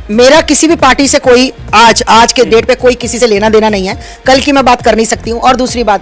मेरा किसी भी पार्टी से कोई आज के डेट पे कोई किसी से लेना देना नहीं है। कल की मैं बात कर नहीं सकती हूँ। और दूसरी बात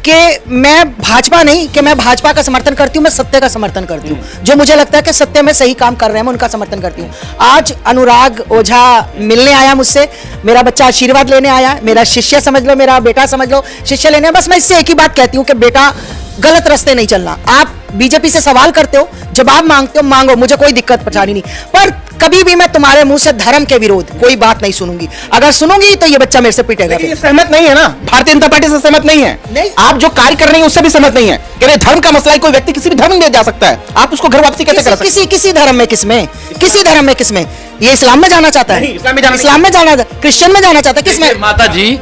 कि मैं भाजपा नहीं कि मैं भाजपा का समर्थन करती हूँ, मैं सत्य का समर्थन करती हूँ। जो मुझे लगता है कि सत्य में सही काम कर रहे हैं मैं उनका समर्थन करती हूँ। आज अनुराग ओझा मिलने आया मुझसे, मेरा बच्चा आशीर्वाद लेने आया, मेरा शिष्य समझ लो, मेरा बेटा समझ लो, शिष्य लेने। बस मैं इससे एक ही बात कहती हूँ कि बेटा गलत रास्ते नहीं चलना। आप बीजेपी से सवाल करते हो, जवाब मांगते हो, मांगो, मुझे कोई दिक्कत परेशानी नहीं, पर कभी भी मैं तुम्हारे मुंह से धर्म के विरोध कोई बात नहीं सुनूंगी। अगर सुनूंगी तो ये बच्चा मेरे से पीटेगा। ये सहमत नहीं है ना, भारतीय जनता पार्टी से सहमत नहीं है। नहीं। आप जो कार्य कर रहे हैं उससे भी सहमत नहीं है कि धर्म का मसला है, कोई व्यक्ति किसी भी धर्म में जा सकता है, आप उसको घर वापसी कैसे कर सकते हैं? किसी धर्म में किसमें, किसी धर्म में किसमें? ये इस्लाम में जाना चाहता है, इस्लाम में जाना, क्रिश्चियन में जाना चाहता है, किसमें? माता जी,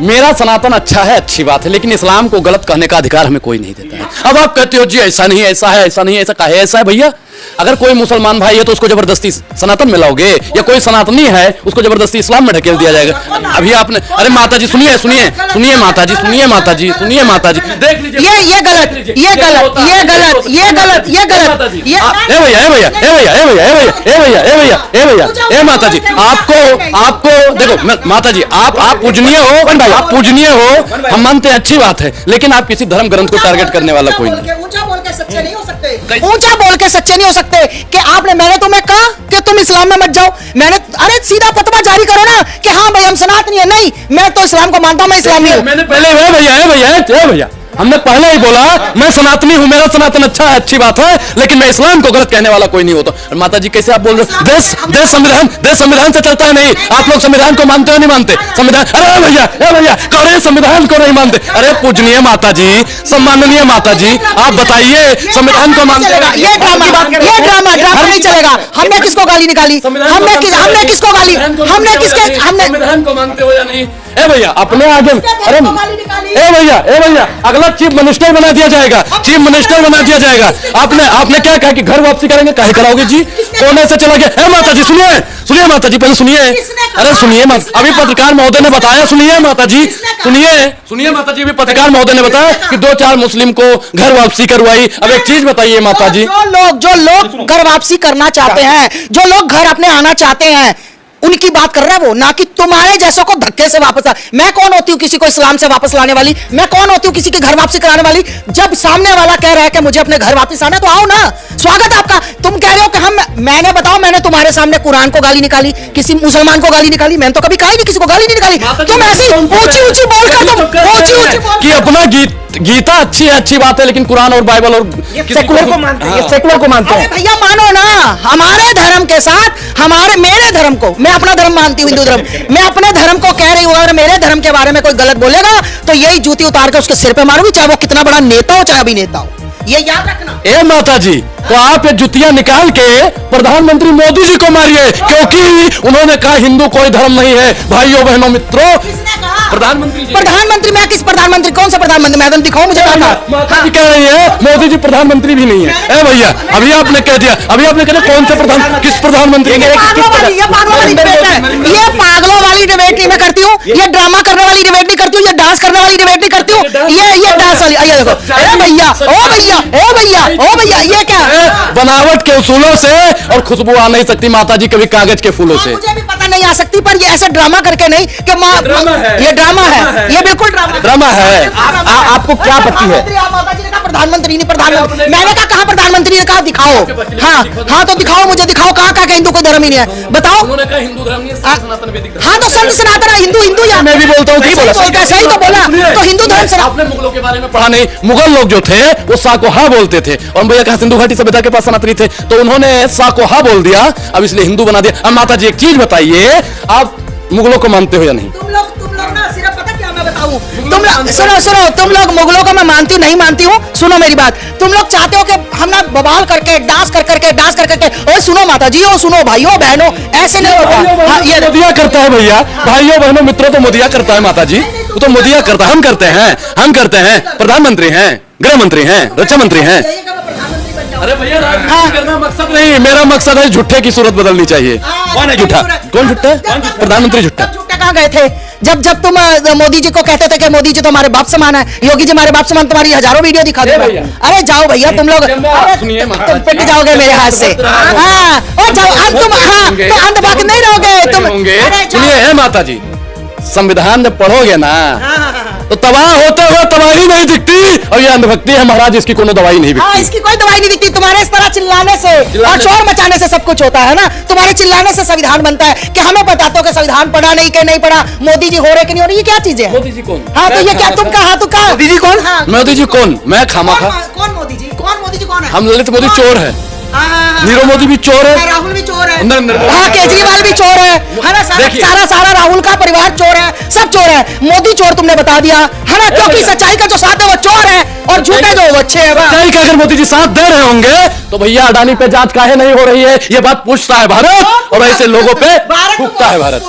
मेरा सनातन अच्छा है, अच्छी बात है, लेकिन इस्लाम को गलत कहने का अधिकार हमें कोई नहीं देता है। अब आप कहते हो जी ऐसा नहीं है, ऐसा है, ऐसा नहीं है, ऐसा काहे ऐसा है? भैया अगर कोई मुसलमान भाई है तो उसको जबरदस्ती सनातन में लाओगे, या कोई सनातनी है उसको जबरदस्ती इस्लाम में ढकेल दिया जाएगा? अभी आपने, अरे माता जी सुनिए सुनिए सुनिए माता जी, सुनिए माता जी, सुनिए माता जी, देख लीजिए ये गलत, ये गलत, ये गलत, ये गलत, ये गलत, ये ए भैया, ए भैया, ए भैया, ए भैया, ए भैया, ए भैया, ए भैया, ए भैया, ए माता जी, आपको देखो माता जी, आप पूजनीय हो, आप पूजनीय हो, हम मानते हैं, अच्छी बात है, लेकिन आप किसी धर्म ग्रंथ को टारगेट करने वाला कोई नहीं। ऊंचा बोल के सच्चे नहीं हो सकते, ऊंचा बोल के सच्चे नहीं हो सकते कि मैंने तुम्हें कहा कि तुम इस्लाम में मत जाओ। मैंने, अरे सीधा फतवा जारी करो ना कि हाँ भाई हम सनातनी है। नहीं, मैं तो इस्लाम को मानता हूं, मैं इस्लामी हूं। मैंने पहले भैया हमने पहले ही बोला मैं सनातनी हूं, मेरा सनातन अच्छा है, अच्छी बात है, लेकिन मैं इस्लाम को गलत कहने वाला कोई नहीं होता। माता जी कैसे आप बोल रहे हो? देश संविधान से चलता है। नहीं, आप लोग संविधान को मानते हो नहीं मानते? संविधान, अरे भैया कौन संविधान को नहीं मानते? अरे पूजनीय माता जी, सम्माननीय माता जी, आप बताइए संविधान को मानते हैं? ये ड्रामा नहीं चलेगा। हमने किसको गाली निकाली? हमने किसको गाली? हमने संविधान को मानते हो या नहीं? ए भैया अपने आगे, अरे ए भैया अगला चीफ मिनिस्टर बना दिया जाएगा, चीफ मिनिस्टर बना दिया जाएगा। आपने क्या कहा कि घर वापसी करेंगे? काहे कराओगे जी? कोने से चला गया? ए माता जी सुनिए माता जी, पहले सुनिए, अरे सुनिए माता, अभी पत्रकार महोदय ने बताया, सुनिए माता जी, सुनिए माता जी, अभी पत्रकार महोदय ने बताया कि 2-4 मुस्लिम को घर वापसी करवाई। अब एक चीज बताइए माता जी, जो लोग घर वापसी करना चाहते हैं, जो लोग घर अपने आना चाहते हैं, उनकी बात कर रहा है वो, ना कि तुम्हारे जैसों को धक्के से वापस आ। मैं कौन होती हूँ किसी को इस्लाम से वापस लाने वाली? मैं कौन होती हूँ किसी के घर वापसी कराने वाली? जब सामने वाला कह रहा है कि मुझे अपने घर वापस आना है तो आओ ना, स्वागत है आपका। तुम कह रहे हो कि मैंने बताओ, मैंने तुम्हारे सामने कुरान को गाली निकाली, किसी मुसलमान को गाली निकाली? मैंने तो कभी कहा ही नहीं, किसी को गाली नहीं निकाली। तुम ऐसी ऊंची बोलकर तुम ऊंची कि अपना गीता अच्छी है, अच्छी बात है, लेकिन कुरान और बाइबल और सेकुलर को मानते हैं, सेकुलर को मानते हैं। भैया मानो ना, हमारे धर्म के साथ मेरे धर्म को, मैं अपना धर्म मानती हूँ, हिंदू धर्म, मैं अपने धर्म को कह रही हूँ। अगर मेरे धर्म के बारे में कोई गलत बोलेगा तो यही जूती उतार के उसके सिर पे मारूंगी, चाहे वो कितना बड़ा नेता हो, चाहे अभिनेता हो। ये याद रखना। ए माता जी, तो आप ये जुतियां निकाल के प्रधानमंत्री मोदी जी को मारिए, क्योंकि उन्होंने कहा हिंदू कोई धर्म नहीं है। भाइयों बहनों मित्रों, प्रधानमंत्री मैं किस प्रधानमंत्री? कौन सा प्रधानमंत्री? मैडम दिखाओ मुझे। माता जी कह रही है मोदी जी प्रधानमंत्री भी नहीं है। ए भैया अभी आपने कह दिया, कौन से प्रधान, किस प्रधानमंत्री? ये पागलों वाली डिबेट नहीं मैं करती हूँ, ये ड्रामा करने वाली डिबेट नहीं करती हूँ, ये डांस करने वाली डिबेट नहीं करती हूँ, ये डांस वाली। ये देखो, भैया ये क्या है? बनावट के उसूलों से और खुशबू आ नहीं सकती माता जी कभी कागज के फूलों से। मुझे भी पता नहीं आ सकती, पर ये ऐसे ड्रामा करके नहीं कि ये ड्रामा है, ये बिल्कुल ड्रामा है। आपको क्या आपत्ति है? माता जी ने कहा प्रधानमंत्री नहीं, प्रधानमंत्री मैंने कहा प्रधानमंत्री ने कहा दिखाओ। हाँ तो दिखाओ, मुझे दिखाओ, कहा हिंदू कोई धर्म ही नहीं है, बताओ। हिंदू धर्म नहीं है, सनातन वैदिक धर्म। हाँ तो संत सनातन हिंदू या मैं भी बोलता हूँ, सही तो बोला। तो हिंदू धर्म, आपने मुगलों के बारे में पढ़ा नहीं? मुगल लोग जो थे वो साकोहा बोलते थे, और भैया कहा सिंधु घाटी सभ्यता के पास सनातनी थे, तो उन्होंने साकोहा बोल दिया, अब इसलिए हिंदू बना दिया। अब माता जी एक चीज बताइए, आप मुगलों को मानते हो या नहीं? तुम लोग ना सिर्फ पता क्या मैं बताऊं, सुनो, तुम लोग मुगलों को मैं मानती हूँ नहीं मानती हूँ, सुनो मेरी बात। तुम लोग चाहते हो कि हम ना बवाल करके डांस कर करके ओए सुनो माता जी, ओ सुनो भाइयों बहनों, ऐसे नहीं होगा। ये मोदिया करता है भैया, भाइयों बहनों मित्रों, तो मोदिया करता है माता जी, वो तो मोदिया करता है। हम करते हैं, प्रधानमंत्री हैं, गृह मंत्री हैं, रक्षा मंत्री हैं। अरे भैया राजनीति करना मकसद नहीं, मेरा मकसद है झूठे की सूरत बदलनी चाहिए। कौन है झूठा? कौन झूठा? प्रधानमंत्री झूठा। झूठा कहाँ गए थे? जब जब तुम मोदी जी को कहते थे कि मोदी जी तो हमारे बाप समान है, योगी जी हमारे बाप समान, तुम्हारी हजारों वीडियो दिखा दूंगा। भैया। अरे जाओ भैया तुम लोग, सुनिए तुम महाराज पिट जाओगे मेरे हाथ से। हाँ और जाओ, अब तुम हाँ तो अंधभक्त नहीं रहोगे तुम। होंगे। अरे जाओ। सुनिए है माता जी, संविधान जब पढ़ोगे ना तो तबाह होते हुए तबाही नहीं दिखती, और ये अंधभक्ति है महाराज, इसकी कोनो दवाई नहीं हाँ दिखती। इसकी कोई दवाई नहीं दिखती। तुम्हारे इस तरह चिल्लाने से और शोर मचाने से सब कुछ होता है ना। तुम्हारे चिल्लाने से संविधान बनता है कि हमें बताते हो कि संविधान पढ़ा नहीं कि नहीं पढ़ा, मोदी जी हो रहे कि नहीं हो रहे, ये क्या चीजें हैं? मोदी जी कौन? हाँ तो ये क्या तुम कहा तो कहा मोदी जी कौन? हाँ, मोदी जी कौन? मैं खामा खा, कौन मोदी जी? कौन मोदी जी कौन है? हम ललित मोदी चोर है, हाँ, नीरव मोदी भी चोर है, राहुल भी चोर है, हाँ, केजरीवाल भी चोर है ना? देखिए। सारा राहुल का परिवार चोर है, सब चोर है। मोदी चोर तुमने बता दिया है ना, क्योंकि सच्चाई का जो साथ है वो चोर है और झूठे जो वो अच्छे है। सच्चाई का अगर मोदी जी साथ दे रहे होंगे तो भैया अडानी पे जांच काहे नहीं हो रही है, ये बात पूछता है भारत, और ऐसे लोगों पे थूकता है भारत।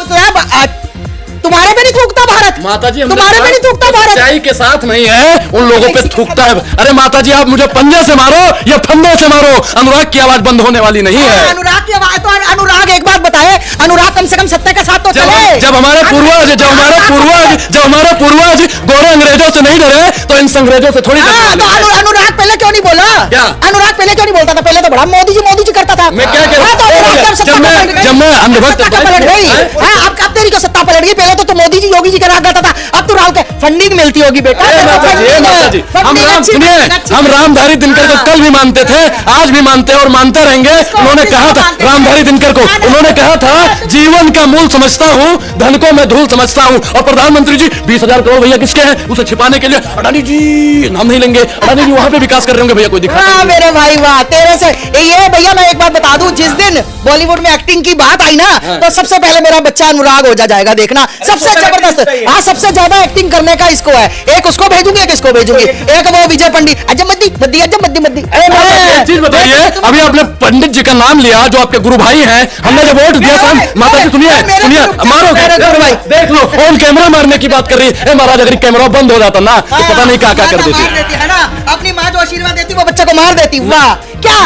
तुम्हारे पे नहीं थूकता भारत, माता जी, तुम्हारे पे नहीं थूकता भारत। सच्चाई के साथ नहीं है, उन लोगों पे थूकता है। अरे माता जी, आप मुझे पंजे से मारो या फंदे से मारो, अनुराग की आवाज बंद होने वाली नहीं है। अनुराग की आवाज तो अनुराग एक बात बताए, अनुराग कम से कम सत्य का साथ तो चले। जब हमारे पूर्वज गोरे अंग्रेजों से नहीं डरे तो इन अंग्रेजों से थोड़ी डरने तो वाले हैं। अनुराग पहले क्यों नहीं बोला? क्या? अनुराग पहले क्यों नहीं बोलता था? पहले तो बड़ा मोदी जी करता था। मैं क्या कह रहा हूं? तो अनुराग जब सत्ता पलट गई, जब मैं अंधभक्त सत्ता पलट गई, हैं? अब तेरी को सत्ता पलट गई। पहले तो मोदी जी योगी जी का राग गाता था, अब तो राहुल के फंडिंग मिलती होगी बेटा। माता जी, हम रामधारी दिनकर को कल भी मानते थे, आज भी मानते हैं और मानते रहेंगे। उन्होंने कहा था, रामधारी दिनकर को उन्होंने कहा था, जीवन का मूल समझता हूं, धन को मैं धूल समझता हूं। और प्रधानमंत्री जी 20,000 करोड़ भैया किसके हैं, उसे छिपाने के लिए अडानी जी नाम नहीं लेंगे, अडानी जी वहां पे विकास कर रहे होंगे भैया, कोई दिखा हाँ मेरे भाई वाह, तेरे से ये भैया मैं एक बात बता दूं, जिस दिन बॉलीवुड में एक्टिंग की बात आई ना तो सबसे पहले मेरा बच्चा अनुराग हो जाएगा, देखना। सबसे जबरदस्त, हाँ सबसे ज्यादा एक्टिंग करने का इसको है। एक उसको भेजूंगी, एक इसको भेजूंगी, एक वो विजय पंडित। अजब मद्दी एक चीज बताइए, अभी आपने पंडित जी का नाम लिया जो आपके गुरु भाई हैं, हमने जब वोट दिया था, माता जी सुनिए मारोगे, देख लो ऑन कैमरा मारने की बात कर रही है। महाराज अगर कैमरा बंद हो जाता ना तो पता नहीं क्या क्या कर देती है ना। अपनी माँ जो आशीर्वाद देती वो बच्चा को मार देती। वाह क्या